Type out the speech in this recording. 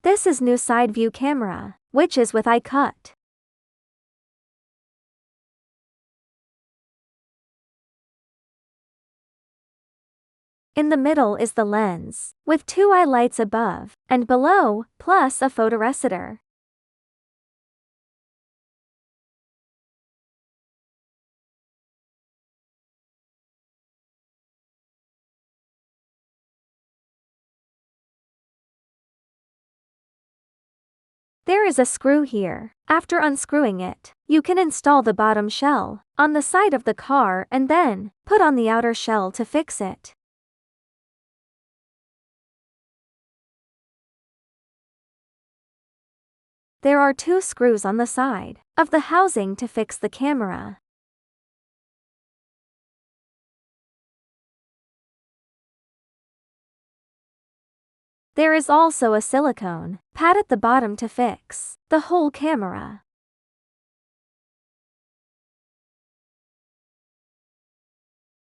This is new side view camera, which is with eye cut. In the middle is the lens, with 2 eye lights above and below, plus a photoreceptor. There is a screw here. After unscrewing it, you can install the bottom shell on the side of the car and then put on the outer shell to fix it. There are 2 screws on the side of the housing to fix the camera. There is also a silicone pad at the bottom to fix the whole camera.